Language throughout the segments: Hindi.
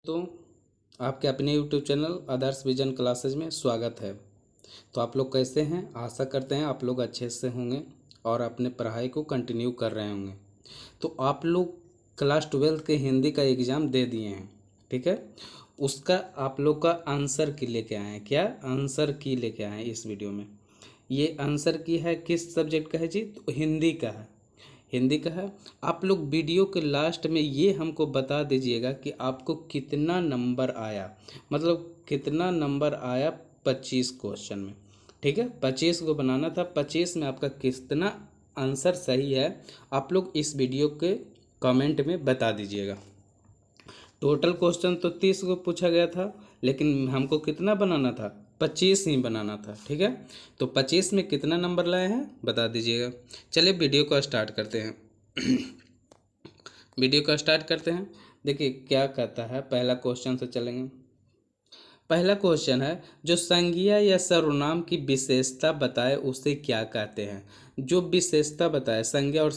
तो आपके अपने यूट्यूब चैनल आदर्श विजन क्लासेज में स्वागत है। तो आप लोग कैसे हैं? आशा करते हैं आप लोग अच्छे से होंगे और अपने पढ़ाई को कंटिन्यू कर रहे होंगे। तो आप लोग क्लास 12 के हिंदी का एग्ज़ाम दे दिए हैं, ठीक है। उसका आप लोग का आंसर की लेके आए हैं। क्या आंसर की लेके आए हैं इस वीडियो में? ये आंसर की है किस सब्जेक्ट का है जी? तो हिंदी का है। हिंदी का है। आप लोग वीडियो के लास्ट में ये हमको बता दीजिएगा कि आपको कितना नंबर आया, मतलब कितना नंबर आया 25 क्वेश्चन में, ठीक है। 25 को बनाना था, 25 में आपका कितना आंसर सही है आप लोग इस वीडियो के कमेंट में बता दीजिएगा। टोटल क्वेश्चन तो 30 को पूछा गया था, लेकिन हमको कितना बनाना था? 25 ही बनाना था, ठीक है। तो 25 में कितना नंबर लाए हैं बता दीजिएगा। चलिए वीडियो को स्टार्ट करते हैं। वीडियो को स्टार्ट करते हैं। देखिए क्या कहता है, पहला क्वेश्चन से चलेंगे। पहला क्वेश्चन है, जो संज्ञा या सर्वनाम की विशेषता बताए उसे क्या कहते हैं? जो विशेषता बताए संज्ञा और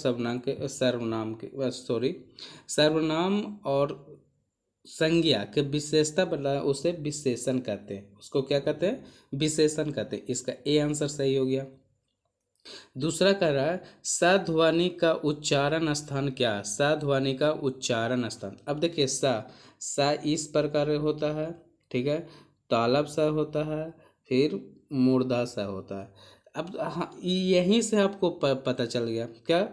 सर्वनाम और संज्ञा के विशेषता बताए उसे विशेषण कहते हैं। उसको क्या कहते हैं? विशेषण कहते हैं। इसका ए आंसर सही हो गया। दूसरा कह रहा है, साध्वनि का उच्चारण स्थान क्या है? साध्वनि का उच्चारण स्थान, अब देखिए सा इस प्रकार होता है, ठीक है। तालब सा होता है, फिर मूर्धा सा होता है। अब हाँ, यहीं से आपको पता चल गया क्या?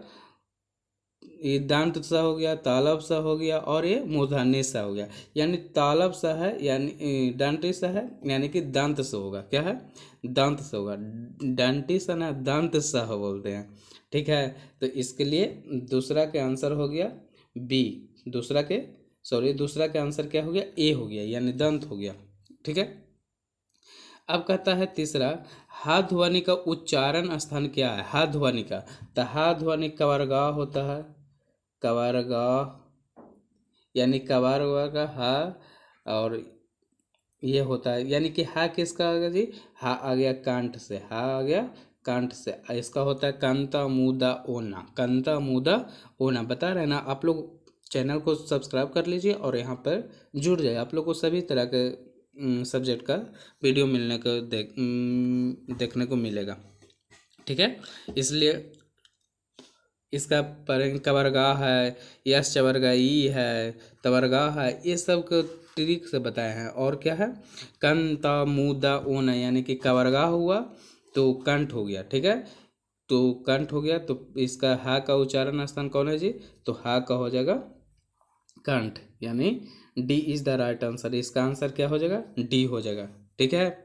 ये दांत सा हो गया, तालब सा हो गया और ये मूर्धन्य सा हो गया। यानी तालब सा है, यानी डांटी सा है, यानी कि दांत से होगा। क्या है? दांत से होगा। डांटी सा ना, दांत सा हो बोलते हैं, ठीक है। तो इसके लिए दूसरा के आंसर हो गया बी। दूसरा के आंसर क्या हो गया? ए हो गया, यानी दंत हो गया, ठीक है। अब कहता है तीसरा, हा ध्वनि का उच्चारण स्थान क्या है? हा ध्वनि का, तो हा ध्वनि कवरगाह होता है, कवरगाह, यानी कवरगाह का हा, और ये होता है, यानी कि हा किसका आ गया जी? हा आ गया कांठ से, हा आ गया कांठ से। इसका होता है कंता मुदा ओना, कंता मुदा ओना। बता रहे हैं ना आप लोग। चैनल को सब्सक्राइब कर लीजिए और यहाँ पर जुड़ जाए। आप लोग को सभी तरह के सब्जेक्ट का वीडियो मिलने को देखने को मिलेगा, ठीक है। इसलिए इसका पर कवरगाह है, यश चवरगा ई है, तवरगाह है, ये सब को ट्रिक से बताए हैं। और क्या है? कंता मुदा ओना, यानी कि कवरगाह हुआ तो कंठ हो गया, ठीक है। तो कंठ हो गया, तो इसका हा का उच्चारण स्थान कौन है जी? तो हा का हो जाएगा कंठ, यानी D is the right answer. इसका आंसर क्या हो जाएगा? डी हो जाएगा, ठीक है।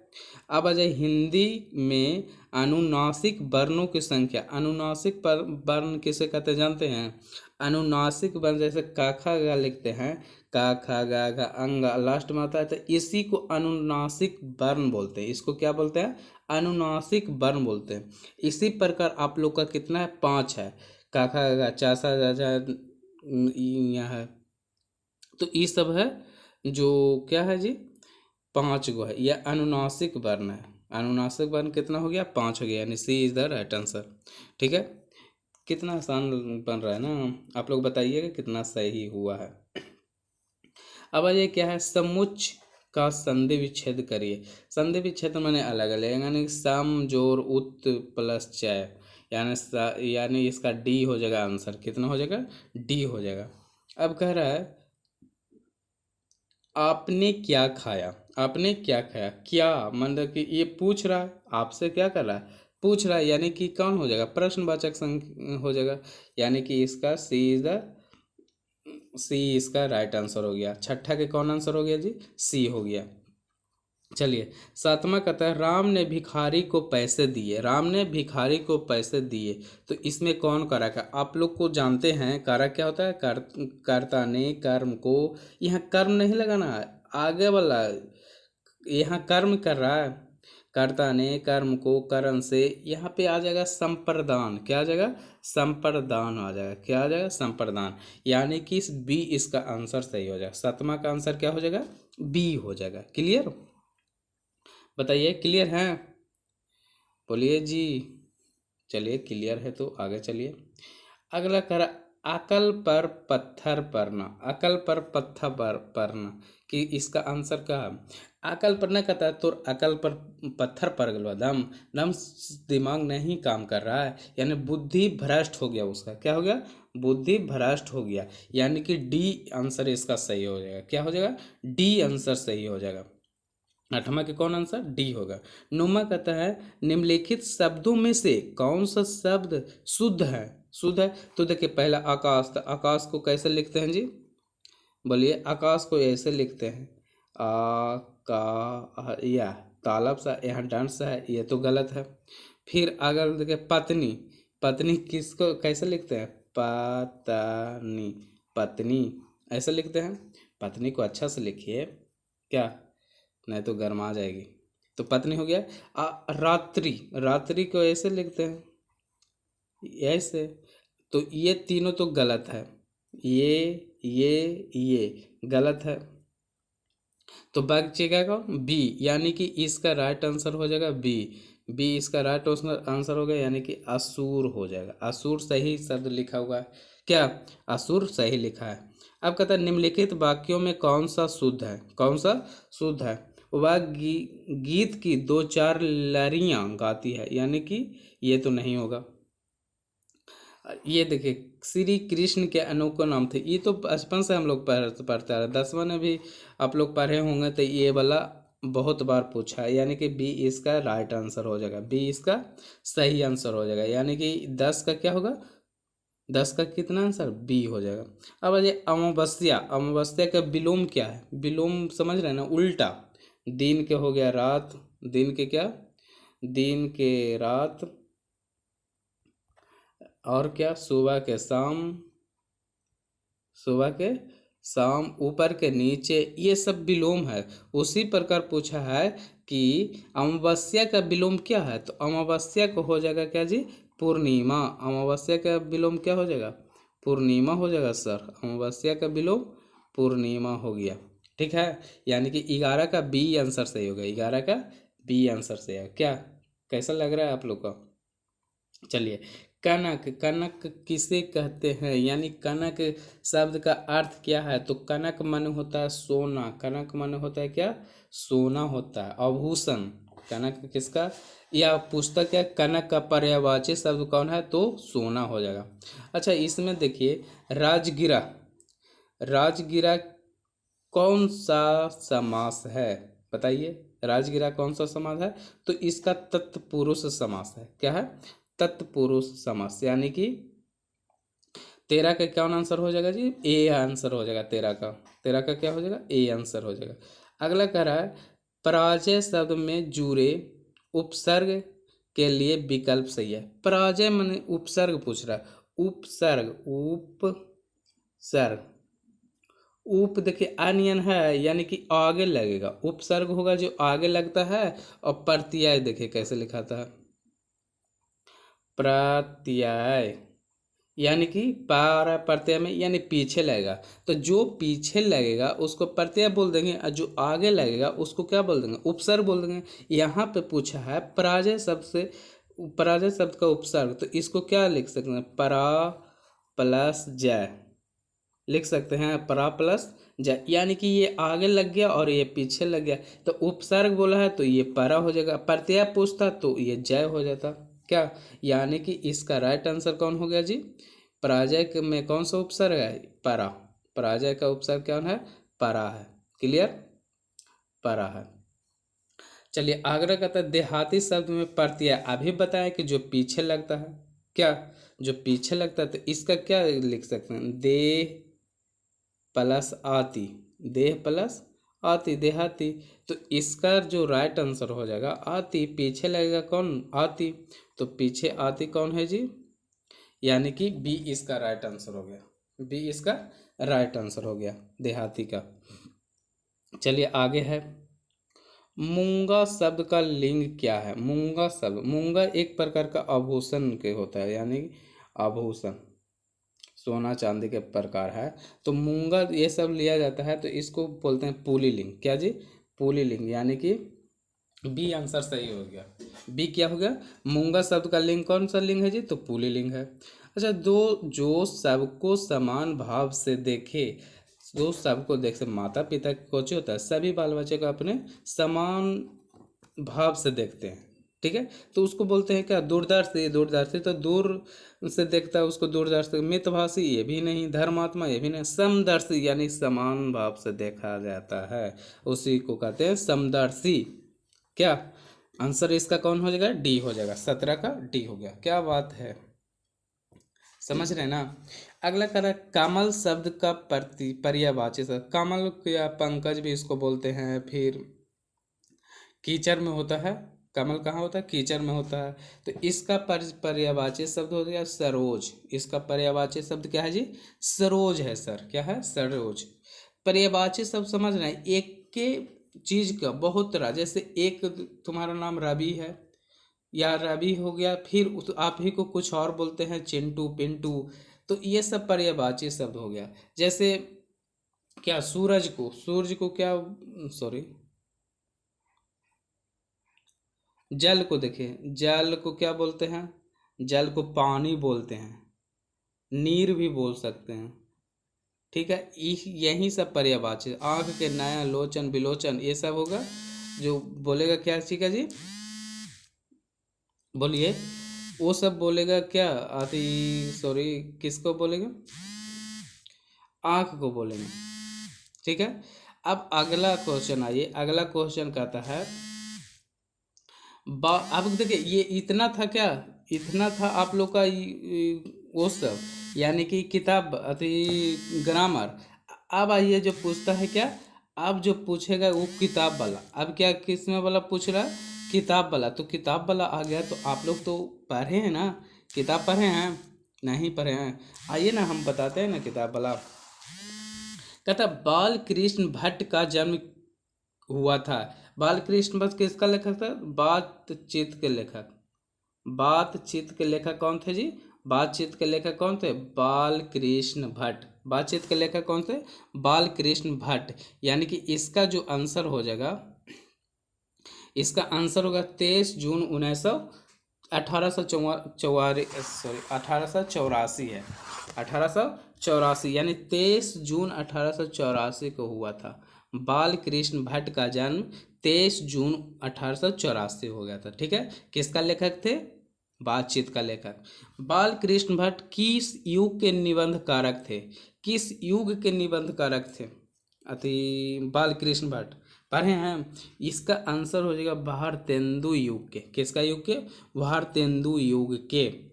अब आ जाए हिंदी में अनुनासिक वर्णों की संख्या। अनुनासिक वर्ण किसे कहते हैं जानते हैं? अनुनासिक वर्ण जैसे का खा गा लिखते हैं, का खा गा घा अंगा लास्ट में आता है, तो इसी को अनुनासिक वर्ण बोलते हैं। इसको क्या बोलते हैं? अनुनासिक वर्ण बोलते हैं। इसी प्रकार आप लोग का कितना है? 5 है। का खा गा चा सा जा जा यहाँ है। तो ये सब है जो क्या है जी? 5 गो है। यह अनुनासिक वर्ण है। अनुनासिक वर्ण कितना हो गया? 5 हो गया, यानी सी इज द राइट आंसर, ठीक है। कितना आसान बन रहा है ना? आप लोग बताइएगा कितना सही हुआ है। अब ये क्या है? समुच्च का संधि विच्छेद करिए। संधि विच्छेद मैंने अलग अलग, यानी सम जोड़ उत प्लस चय, यानी इसका डी हो जाएगा आंसर। कितना हो जाएगा? डी हो जाएगा। अब कह रहा है, आपने क्या खाया? आपने क्या खाया? क्या मतलब कि ये पूछ रहा है आपसे, क्या कर रहा है? पूछ रहा है, यानी कि कौन हो जाएगा? प्रश्नवाचक हो जाएगा, यानी कि इसका सी इसका राइट आंसर हो गया। छठा के कौन आंसर हो गया जी? सी हो गया। चलिए सातवां कहता है, राम ने भिखारी को पैसे दिए। राम ने भिखारी को पैसे दिए, तो इसमें कौन कारक है? आप लोग को जानते हैं कारक क्या होता है? कर्ता ने कर्म को, यहाँ कर्म नहीं लगाना है, आगे वाला यहाँ कर्म कर रहा है। कर्ता ने कर्म को करण से, यहाँ पे आ जाएगा संप्रदान। क्या आ जाएगा? संप्रदान आ जाएगा। क्या आ जाएगा? संप्रदान, यानी कि इस बी इसका आंसर सही हो जाएगा। सातवां का आंसर क्या हो जाएगा? बी हो जाएगा। क्लियर? बताइए क्लियर है? बोलिए जी। चलिए क्लियर है तो आगे चलिए। अगला करा, अकल पर पत्थर पड़ना, अकल पर पत्थर पड़ना, कि इसका आंसर क्या है? अकल पर ना कहता है तो अकल पर पत्थर पड़ गया, दम दम दिमाग नहीं काम कर रहा है, यानी बुद्धि भ्रष्ट हो गया, उसका क्या हो गया? बुद्धि भ्रष्ट हो गया, यानी कि डी आंसर इसका सही हो जाएगा। क्या हो जाएगा? डी आंसर सही हो जाएगा। आठवां के कौन आंसर? डी होगा। नुमा कहता है निम्नलिखित शब्दों में से कौन सा शब्द शुद्ध है? शुद्ध है तो देखिए पहला आकाश, तो आकाश को कैसे लिखते हैं जी? बोलिए, आकाश को ऐसे लिखते हैं आ का या तालब सा, यहाँ डांट सा है, ये तो गलत है। फिर अगर देखिए पत्नी, पत्नी किसको कैसे लिखते हैं? पत्नी, पत्नी ऐसे लिखते हैं। पत्नी को अच्छा से लिखिए, क्या, नहीं तो गर्मा जाएगी। तो पत्नी हो गया। रात्रि, रात्रि को ऐसे लिखते हैं, ऐसे। तो ये तीनों तो गलत है, ये गलत है। तो बचेगा कौन? बी, यानी कि इसका राइट आंसर हो जाएगा बी। बी इसका राइट आंसर हो गया, यानी कि असुर हो जाएगा। असुर सही शब्द लिखा हुआ है, क्या? असुर सही लिखा है। अब कहता है निम्नलिखित वाक्यों में कौन सा शुद्ध है? कौन सा शुद्ध है? वह गीत की दो चार लड़ियां गाती है, यानी कि ये तो नहीं होगा। ये देखिए श्री कृष्ण के अनोखो नाम थे, ये तो बचपन से हम लोग पढ़ते आ रहे, 10वां में भी आप लोग पढ़े होंगे, तो ये वाला बहुत बार पूछा है, यानी कि बी इसका राइट आंसर हो जाएगा, बी इसका सही आंसर हो जाएगा, यानी कि 10 का क्या होगा? 10 का कितना आंसर? बी हो जाएगा। अब ये अमावस्या, अमावस्या का विलोम क्या है? विलोम समझ रहे हैं ना? उल्टा, दिन के हो गया रात, दिन के क्या? दिन के रात, और क्या? सुबह के शाम, सुबह के शाम, ऊपर के नीचे, ये सब विलोम है। उसी प्रकार पूछा है कि अमावस्या का विलोम क्या है? तो अमावस्या को हो जाएगा क्या जी? पूर्णिमा। अमावस्या का विलोम क्या हो जाएगा? पूर्णिमा हो जाएगा सर। अमावस्या का विलोम पूर्णिमा हो गया, ठीक है। यानी कि 11 का बी आंसर सही होगा, 11 का बी आंसर सही है। क्या कैसा लग रहा है आप लोग का? चलिए, कनक, कनक किसे कहते हैं? यानी कनक शब्द का अर्थ क्या है? तो कनक माने होता है सोना, कनक माने होता है क्या? सोना होता है, आभूषण। कनक किसका? यह पुस्तक है, कनक का पर्यायवाची शब्द कौन है? तो सोना हो जाएगा। अच्छा, इसमें देखिए राजगिरा, राजगिरा कौन सा समास है? बताइए, राजगिरा कौन सा समास है? तो इसका तत्पुरुष समास है। क्या है? तत्पुरुष समास, यानी कि 13 का क्या आंसर हो जाएगा जी? ए आंसर हो जाएगा 13 का। 13 का क्या हो जाएगा? ए आंसर हो जाएगा। अगला कह रहा है पराजय शब्द में जुड़े उपसर्ग के लिए विकल्प सही है। पराजय माने उपसर्ग पूछ रहा है, उपसर्ग, उपसर्ग, उप देखिए अनियन है, यानी कि आगे लगेगा, उपसर्ग होगा जो आगे लगता है। और प्रत्यय देखिए कैसे लिखाता है, प्रत्यय, यानी कि पारा प्रत्यय में, यानी पीछे लगेगा। तो जो पीछे लगेगा उसको प्रत्यय बोल देंगे, और जो आगे लगेगा उसको क्या बोल देंगे? उपसर्ग बोल देंगे। यहाँ पे पूछा है पराजय शब्द से, पराजय शब्द का उपसर्ग, तो इसको क्या लिख सकते हैं? परा प्लस जय लिख सकते हैं, परा प्लस जय, यानी कि ये आगे लग गया और ये पीछे लग गया। तो उपसर्ग बोला है तो ये परा हो जाएगा, प्रत्यय पूछता तो ये जय हो जाता। क्या? यानी कि इसका राइट आंसर कौन हो गया जी? पराजय में कौन सा उपसर्ग है? परा। पराजय का उपसर्ग कौन है? परा है। क्लियर? परा है। चलिए, आग्रह करता है देहाती शब्द में प्रत्यय अभी बताएं कि जो पीछे लगता है। क्या? जो पीछे लगता है, तो इसका क्या लिख सकते हैं? देह प्लस आती, देह प्लस आती, देहाती। तो इसका जो राइट आंसर हो जाएगा आती, पीछे लगेगा कौन? आती। तो पीछे आती कौन है जी? यानी कि बी इसका राइट आंसर हो गया, बी इसका राइट आंसर हो गया, देहाती का। चलिए आगे है, मूंगा शब्द का लिंग क्या है? मूंगा शब्द, मूंगा एक प्रकार का आभूषण के होता है, यानी आभूषण, सोना चांदी के प्रकार है। तो मूंगा ये सब लिया जाता है, तो इसको बोलते हैं पुल्लिंग। क्या जी? पुल्लिंग, यानी कि बी आंसर सही हो गया। बी क्या हो गया? मूंगा शब्द का लिंग कौन सा लिंग है जी? तो पुल्लिंग है। अच्छा, दो जो सबको समान भाव से देखे, जो सबको देख से माता पिता को जो होता है सभी बाल बच्चे को अपने समान भाव से देखते हैं। ठीक है, तो उसको बोलते हैं क्या, दूरदर्शी। दूरदर्शी तो दूर से देखता है उसको दूरदर्शी। मितभाषी ये भी नहीं, धर्मात्मा ये भी नहीं, समदर्शी यानी समान भाव से देखा जाता है, उसी को कहते हैं समदर्शी। क्या आंसर इसका कौन हो जाएगा, डी हो जाएगा, 17 का डी हो गया। क्या बात है, समझ रहे हैं ना। अगला कह रहा है कमल शब्द का पर्यायवाची शब्द। कमल या पंकज भी इसको बोलते हैं। फिर कीचड़ में होता है, कमल कहाँ होता है, कीचड़ में होता है। तो इसका पर्यायवाची शब्द हो गया सरोज। इसका पर्यायवाची शब्द क्या है जी, सरोज है सर। क्या है, सरोज। पर्यायवाची शब्द समझ रहे हैं, एक के चीज का बहुत तरह, जैसे एक तुम्हारा नाम रवि है या रवि हो गया, फिर आप ही को कुछ और बोलते हैं, चिंटू पिंटू। तो ये सब पर्यायवाची शब्द हो गया। जैसे क्या, सूरज को क्या, सॉरी, जल को देखिए, जल को क्या बोलते हैं, जल को पानी बोलते हैं, नीर भी बोल सकते हैं। ठीक है, यही सब पर्यायवाची। आंख के नयन लोचन बिलोचन ये सब होगा। जो बोलेगा क्या, ठीक है जी, बोलिए। वो सब बोलेगा क्या, आदि, सॉरी, किसको बोलेगा, आंख को बोलेंगे। ठीक है, अब अगला क्वेश्चन आइए। अगला क्वेश्चन कहता है अब देखिए, ये इतना था क्या, इतना था आप लोग का वो सब, यानी कि किताब अति ग्रामर। अब आइए जो पूछता है क्या, अब जो पूछेगा वो किताब वाला। अब क्या किस में वाला पूछ रहा है, किताब वाला। तो किताब वाला आ गया, तो आप लोग तो पढ़े हैं ना, किताब पढ़े हैं, नहीं पढ़े हैं। आइए ना हम बताते हैं ना किताब वाला। कहता बाल कृष्ण भट्ट का जन्म हुआ था। बाल कृष्ण भट्ट किसका लेखक था, बातचीत के लेखक। बातचीत के लेखक कौन थे जी, बातचीत के लेखक कौन थे, बाल कृष्ण भट्ट। बातचीत के लेखक कौन थे, बाल कृष्ण भट्ट। यानी कि इसका जो आंसर हो जाएगा, इसका आंसर होगा 23 जून 1900 1884 है, 1884, यानी 23 जून 1884 को हुआ था। बाल कृष्ण भट्ट का जन्म 23 जून 1884 हो गया था। ठीक है, किसका लेखक थे, बातचीत का लेखक। बाल कृष्ण भट्ट किस युग के निबंध कारक थे, किस युग के निबंध कारक थे, अति बाल कृष्ण भट्ट पढ़े हैं। इसका आंसर हो जाएगा भारतेंदु युग के। किसका युग के, भारतेंदु युग के।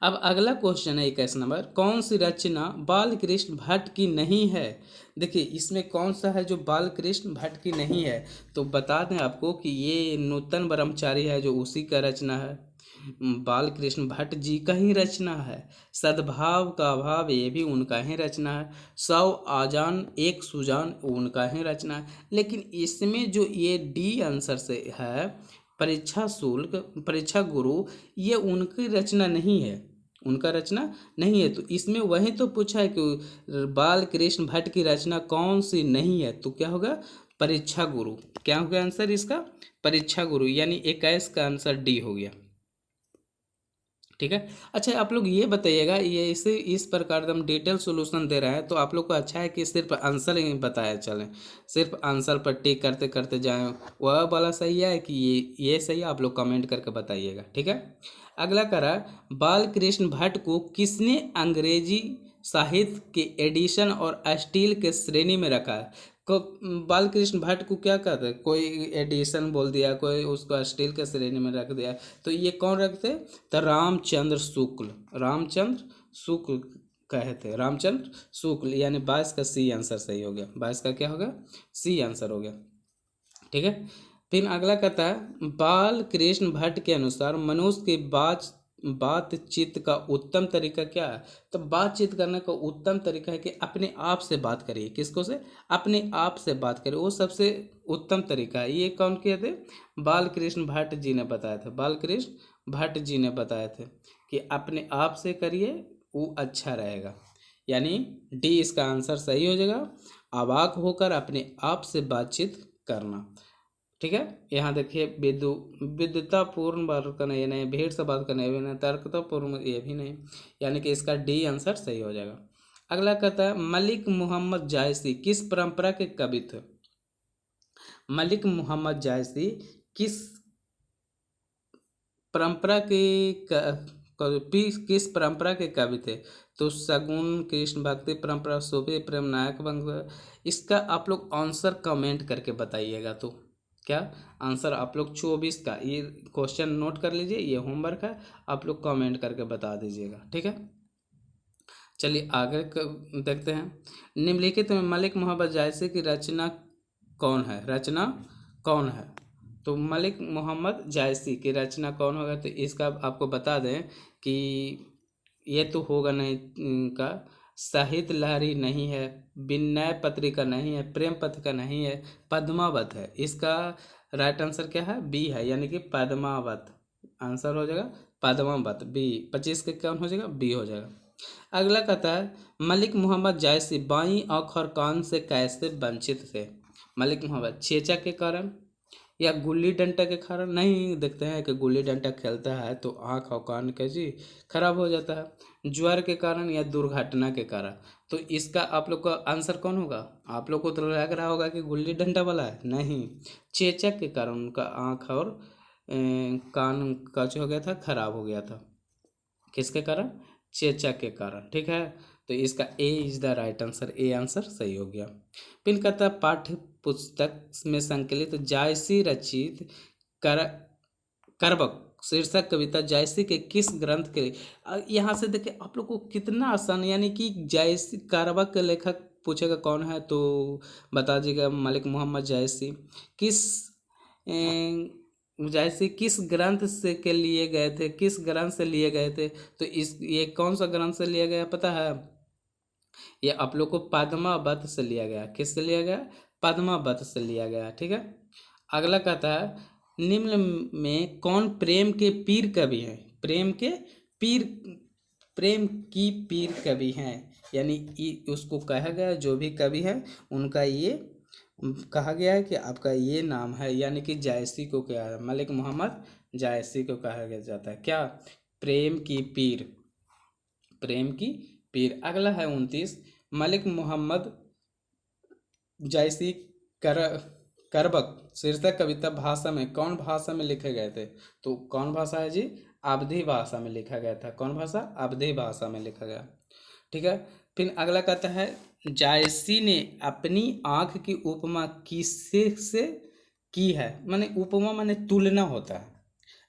अब अगला क्वेश्चन है 21 नंबर, कौन सी रचना बाल कृष्ण भट्ट की नहीं है। देखिए इसमें कौन सा है जो बाल कृष्ण भट्ट की नहीं है, तो बता दें आपको कि ये नूतन ब्रह्मचारी है, जो उसी का रचना है। बाल कृष्ण भट्ट जी का ही रचना है। सद्भाव का अभाव ये भी उनका ही रचना है। 100 आजान एक सुजान उनका ही रचना है। लेकिन इसमें जो ये डी आंसर से है, परीक्षा शुल्क, परीक्षा गुरु, ये उनकी रचना नहीं है, उनका रचना नहीं है। तो इसमें वही तो पूछा है कि बाल कृष्ण भट्ट की रचना कौन सी नहीं है, तो क्या होगा, परीक्षा गुरु। क्या होगा आंसर इसका, परीक्षा गुरु, यानी 21 का आंसर डी हो गया। ठीक है, अच्छा आप लोग ये बताइएगा, ये इसे इस प्रकार हम डिटेल सॉल्यूशन दे रहे हैं, तो आप लोग को अच्छा है कि सिर्फ आंसर ही बताया चलें, सिर्फ आंसर पर टिक करते करते जाएं, वह वाला सही है कि ये सही है, आप लोग कमेंट करके बताइएगा। ठीक है, अगला करा, बाल कृष्ण भट्ट को किसने अंग्रेजी साहित्य के एडिशन और स्टील के श्रेणी में रखा है। को बाल कृष्ण भट्ट को क्या कहते हैं, कोई एडिशन बोल दिया, कोई उसको स्टील के श्रेणी में रख दिया, तो ये कौन रखते, तो रामचंद्र शुक्ल, रामचंद्र शुक्ल कहे थे, रामचंद्र शुक्ल। यानी 22 का सी आंसर सही हो गया, 22 का क्या होगा, सी आंसर हो गया। ठीक है, फिर अगला कहता है बाल कृष्ण भट्ट के अनुसार मनुष्य की बातचीत का उत्तम तरीका क्या है। तो बातचीत करने का उत्तम तरीका है कि अपने आप से बात करिए। किसको से, अपने आप से बात करिए, वो सबसे उत्तम तरीका है। ये कौन किए थे, बाल कृष्ण भट्ट जी ने बताया था, बाल कृष्ण भट्ट जी ने बताए थे कि अपने आप से करिए, वो अच्छा रहेगा। यानी डी इसका आंसर सही हो जाएगा, अवाक होकर अपने आप से बातचीत करना। ठीक है। यहाँ देखिए विद्वतापूर्ण बात करना ये नहीं, भीड़ से बात करना ये भी नहीं, तर्कतापूर्ण ये भी नहीं, यानी कि इसका डी आंसर सही हो जाएगा। अगला कहता है मलिक मोहम्मद जायसी किस परंपरा के कवि थे। मलिक मोहम्मद जायसी किस परंपरा के किस परंपरा के कवि थे। तो सगुन, कृष्ण भक्ति परंपरा, सूफी प्रेम, नायक वंश। इसका आप लोग आंसर कमेंट करके बताइएगा। तो क्या आंसर आप लोग 24 का ये क्वेश्चन नोट कर लीजिए, ये होमवर्क है, आप लोग कमेंट करके बता दीजिएगा, ठीक है। चलिए आगे देखते हैं। निम्नलिखित में मलिक मोहम्मद जायसी की रचना कौन है, रचना कौन है। तो मलिक मोहम्मद जायसी की रचना कौन होगा, तो इसका आपको बता दें कि ये तो होगा नहीं का साहित्य लहरी नहीं है, विनय पत्रिका नहीं है, प्रेम पत्रिका नहीं है, पद्मावत है। इसका राइट आंसर क्या है, बी है, यानी कि पद्मावत आंसर हो जाएगा, पद्मावत बी। 25 के कौन हो जाएगा, बी हो जाएगा। अगला कहता है मलिक मोहम्मद जायसी बाईं आंख और कान से कैसे वंचित थे। मलिक मोहम्मद चेचा के कारण या गुल्ली डंडा के कारण। नहीं, देखते हैं कि गुल्ली डंडा खेलता है तो आँख और कान कैसी खराब हो जाता है। ज्वर के कारण या दुर्घटना के कारण। तो इसका आप लोग का आंसर कौन होगा। आप लोग को तो लग रहा होगा कि गुल्ली डंडा वाला है, नहीं, चेचक के कारण उनका आँख और कान का जो हो गया था, खराब हो गया था। किसके कारण, चेचक के कारण, ठीक है। तो इसका A is the right answer, A answer सही हो गया। पिन करता पाठ्य पुस्तक में संकलित जायसी रचित कर करबक शीर्षक कविता जायसी के किस ग्रंथ के। यहाँ से देखिए आप लोग को कितना आसान, यानी कि जायसी कारबक के लेखक पूछेगा कौन है तो बता दीजिएगा मलिक मोहम्मद जायसी। किस जायसी किस ग्रंथ से के लिए गए थे, किस ग्रंथ से लिए गए थे। तो इस ये कौन सा ग्रंथ से लिया गया पता है, ये आप लोग को पद्मावत से लिया गया। किससे लिया गया, पद्मावत से लिया गया, ठीक है। अगला कहता है निम्न में कौन प्रेम के पीर कवि हैं। प्रेम के पीर, प्रेम की पीर कवि हैं, यानी उसको कहा गया जो भी कवि है उनका ये कहा गया है कि आपका ये नाम है, यानी कि जायसी को क्या है, मलिक मोहम्मद जायसी को कहा गया जाता है क्या, प्रेम की पीर, प्रेम की पीर। अगला है 29 मलिक मोहम्मद जायसी कर करबक शीर्षक कविता भाषा में कौन भाषा में लिखे गए थे। तो कौन भाषा है जी, अवधी भाषा में लिखा गया था। कौन भाषा, अवधी भाषा में लिखा गया, ठीक है। फिर अगला कहता है जायसी ने अपनी आँख की उपमा किससे से की है। माने उपमा माने तुलना होता है।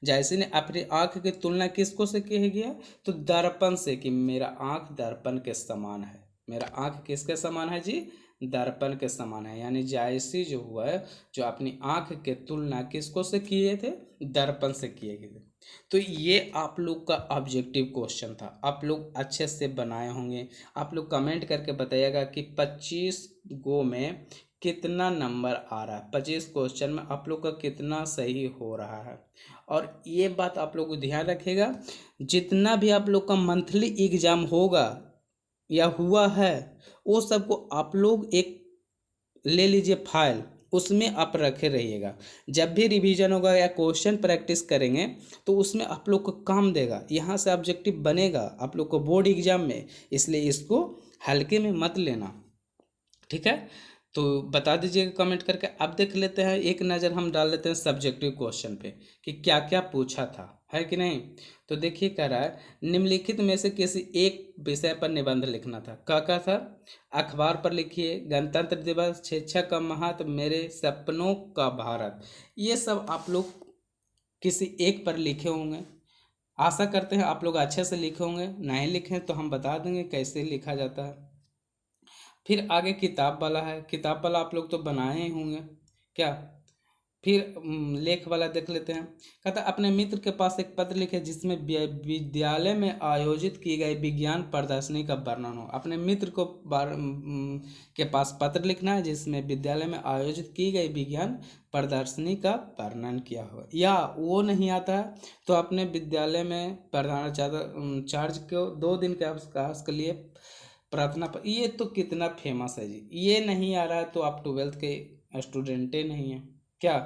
जायसी ने अपनी आँख की तुलना किसको से की गया, तो दर्पण से, कि मेरा आँख दर्पण के समान है। मेरा आँख किसके समान है जी, दर्पण के समान है। यानी जायसी जो हुआ है, जो अपनी आँख के तुलना किसको से किए थे, दर्पण से किए गए थे। तो ये आप लोग का ऑब्जेक्टिव क्वेश्चन था, आप लोग अच्छे से बनाए होंगे। आप लोग कमेंट करके बताइएगा कि 25 गो में कितना नंबर आ रहा है, 25 क्वेश्चन में आप लोग का कितना सही हो रहा है। और ये बात आप लोग को ध्यान रखिएगा, जितना भी आप लोग का मंथली एग्जाम होगा या हुआ है, वो सबको आप लोग एक ले लीजिए फाइल, उसमें आप रखे रहिएगा। जब भी रिवीजन होगा या क्वेश्चन प्रैक्टिस करेंगे तो उसमें आप लोग को काम देगा, यहाँ से ऑब्जेक्टिव बनेगा आप लोग को बोर्ड एग्जाम में, इसलिए इसको हल्के में मत लेना, ठीक है। तो बता दीजिएगा कमेंट करके। अब देख लेते हैं, एक नज़र हम डाल लेते हैं सब्जेक्टिव क्वेश्चन पे कि क्या क्या पूछा था, है कि नहीं। तो देखिए कह रहा है निम्नलिखित में से किसी एक विषय पर निबंध लिखना था। क्या था, अखबार पर लिखिए, गणतंत्र दिवस, शिक्षक का महत्व, मेरे सपनों का भारत। ये सब आप लोग किसी एक पर लिखे होंगे। आशा करते हैं आप लोग अच्छे से लिखे होंगे, नहीं लिखे तो हम बता देंगे कैसे लिखा जाता है। फिर आगे किताब वाला है, किताब वाला आप लोग तो बनाए ही होंगे क्या। फिर लेख वाला देख लेते हैं। कहता अपने मित्र के पास एक पत्र लिखे जिसमें विद्यालय में आयोजित की गई विज्ञान प्रदर्शनी का वर्णन हो। अपने मित्र को के पास पत्र लिखना है जिसमें विद्यालय में आयोजित की गई विज्ञान प्रदर्शनी का वर्णन किया हो। या वो नहीं आता है तो अपने विद्यालय में प्रधानाचार्य को 2 दिन के अवकाश के लिए प्रार्थना पर। ये तो कितना फेमस है जी, ये नहीं आ रहा है तो आप 12th के स्टूडेंट ही नहीं हैं। क्या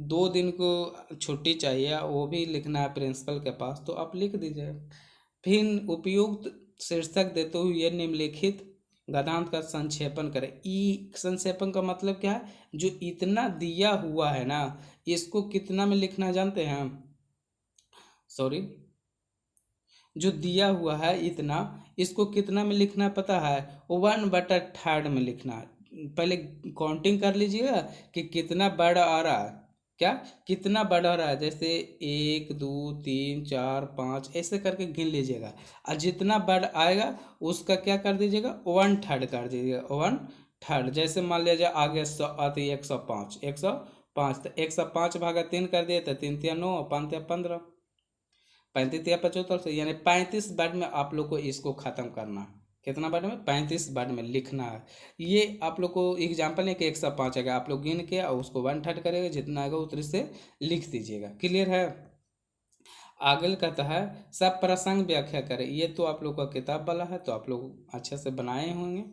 2 दिन को छुट्टी चाहिए, वो भी लिखना है प्रिंसिपल के पास, तो आप लिख दीजिए। फिर उपयुक्त शीर्षक देते हुए ये निम्नलिखित गद्यांश का संक्षेपण करें। ई संक्षेपण का मतलब क्या है, जो इतना दिया हुआ है ना, इसको कितना में लिखना जानते हैं? सॉरी, जो दिया हुआ है इतना, इसको कितना में लिखना है पता है? 1/3 में लिखना है। पहले काउंटिंग कर लीजिएगा कि कितना बढ़ आ रहा है, क्या कितना बढ़ रहा है, जैसे 1 2 3 4 5 ऐसे करके गिन लीजिएगा, और जितना बढ़ आएगा उसका क्या कर दीजिएगा, 1/3 कर दीजिएगा, 1/3। जैसे मान लीजिए आगे 100 आती है, 105, 105, तो 105/3 कर दिए तो 3 × 9 5 × 15, 35 या 75 से, यानी 35 वर्ड में आप लोग को इसको खत्म करना है। कितना वर्ड में? 35 वर्ड में लिखना है। ये आप लोग को एग्जाम्पल है कि 105 आएगा, आप लोग गिन के और उसको 1/3 करेगा, जितना आएगा उतने से लिख दीजिएगा। क्लियर है? आगे कहता है सब प्रसंग व्याख्या करें। ये तो आप लोग का किताब वाला है, तो आप लोग अच्छे से बनाए होंगे।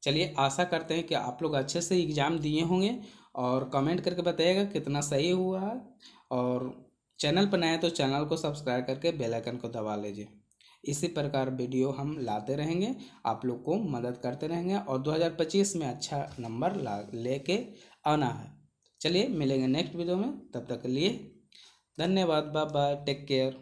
चलिए, आशा करते हैं कि आप लोग अच्छे से एग्ज़ाम दिए होंगे, और कमेंट करके बताइएगा कितना सही हुआ है। और चैनल पर नए हैं तो चैनल को सब्सक्राइब करके बेल आइकन को दबा लीजिए। इसी प्रकार वीडियो हम लाते रहेंगे, आप लोग को मदद करते रहेंगे, और 2025 में अच्छा नंबर ला लेके आना है। चलिए, मिलेंगे नेक्स्ट वीडियो में, तब तक के लिए धन्यवाद। Bye bye, take care.